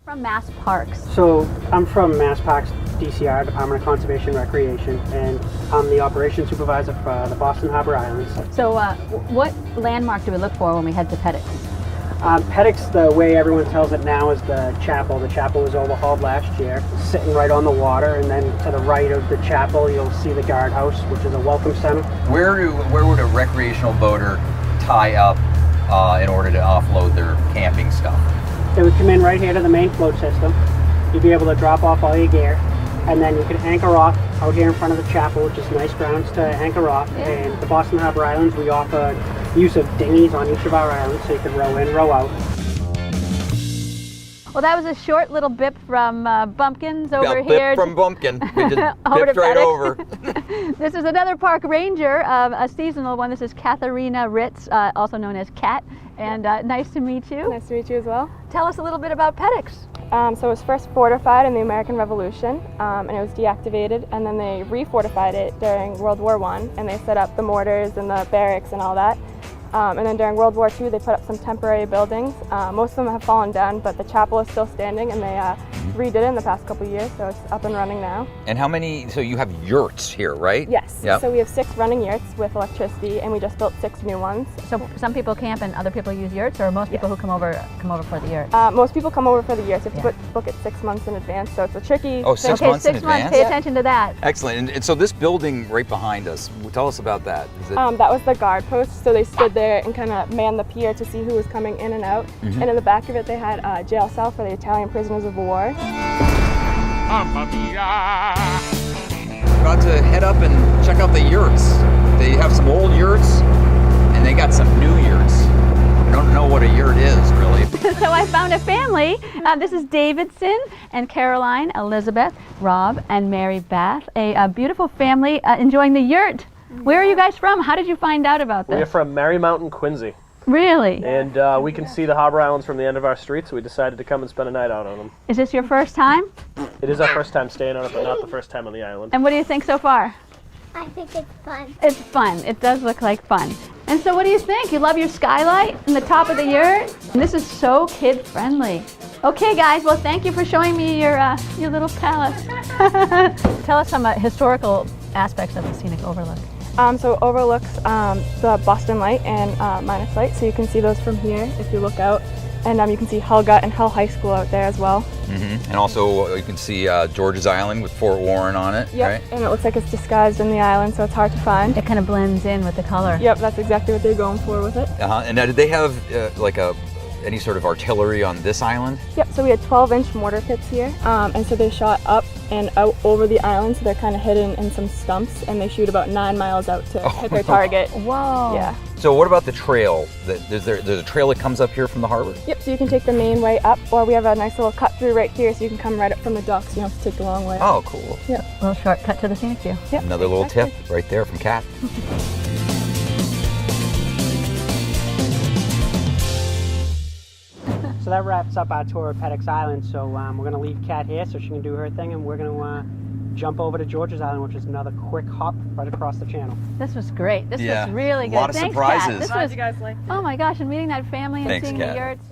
from Mass Parks? So I'm from Mass Parks, DCR, Department of Conservation and Recreation, and I'm the operations supervisor for the Boston Harbor Islands. So what landmark do we look for when we head to Peddocks? Peddocks, the way everyone tells it now, is the chapel. The chapel was overhauled last year, sitting right on the water, and then to the right of the chapel you'll see the guardhouse, which is a welcome center. Where would a recreational boater tie up in order to offload their camping stuff? They would come in right here to the main float system. You'd be able to drop off all your gear, and then you could anchor off out here in front of the chapel, which is nice grounds to anchor off. Yeah. And the Boston Harbor Islands, we offer use of dinghies on each of our islands, so you can row in, row out. Well, that was a short little bip from Bumpkins over here. Bip from Bumpkin. We just Over to bipped right Peddocks. over. This is another park ranger, a seasonal one. This is Katharina Ritz, also known as Kat. And nice to meet you. Nice to meet you as well. Tell us a little bit about Peddocks. So it was first fortified in the American Revolution, and it was deactivated, and then they refortified it during World War I, and they set up the mortars and the barracks and all that. And then during World War II, they put up some temporary buildings. Most of them have fallen down, but the chapel is still standing, and they redid it in the past couple of years, so it's up and running now. And how many, so you have yurts here, right? Yes, Yep. So we have 6 running yurts with electricity, and we just built 6 new ones. So some people camp and other people use yurts, or most people who come over for the yurt? Most people come over for the yurts. You have to book it 6 months in advance, so it's a tricky Oh, 6 thing. months in 6 months, advance? pay attention to that. Excellent. And so this building right behind us, tell us about that. Is it, That was the guard post, so they stood there and kind of manned the pier to see who was coming in and out. And in the back of it, they had a jail cell for the Italian prisoners of war. about to head up and check out the yurts. They have some old yurts and they got some new yurts. I don't know what a yurt is, really. So I found a family. This is Davidson and Caroline, Elizabeth, Rob, and Mary Beth. A beautiful family enjoying the yurt. Where are you guys from? How did you find out about this? We're from Marymount, Quincy. Really? And we can see the Harbor Islands from the end of our street, so we decided to come and spend a night out on them. Is this your first time? It is our first time staying on it, but not the first time on the island. And what do you think so far? I think it's fun. It's fun. It does look like fun. And so what do you think? You love your skylight in the top of the yurt? And this is so kid-friendly. Okay, guys. Well, thank you for showing me your little palace. Tell us some historical aspects of the scenic overlook. So it overlooks the Boston Light and Minus Light, so you can see those from here if you look out. And you can see Helga and Hull High School out there as well. And also you can see George's Island with Fort Warren on it, Yep. right? And it looks like it's disguised in the island, so it's hard to find. It kind of blends in with the color. Yep, that's exactly what they're going for with it. And now, did they have any sort of artillery on this island? Yep, so we had 12-inch mortar pits here, and so they shot up and out over the island, so they're kind of hidden in some stumps, and they shoot about 9 miles out to hit their target. Whoa. Yeah. So what about the trail? There's a trail that comes up here from the harbor? Yep, so you can take the main way up, or we have a nice little cut through right here, so you can come right up from the docks. You don't have to take the long way. Oh, cool. Yep. A little shortcut to the scenic view. Yep. Another little exactly. tip right there from Kat. So that wraps up our tour of Peddocks Island. So we're going to leave Kat here so she can do her thing, and we're going to jump over to George's Island, which is another quick hop right across the channel. This was great. This Yeah. was really good. A lot of Thanks, surprises. Kat. This Glad was, you guys liked it. oh my gosh, and meeting that family and Thanks, seeing Kat. the yurts.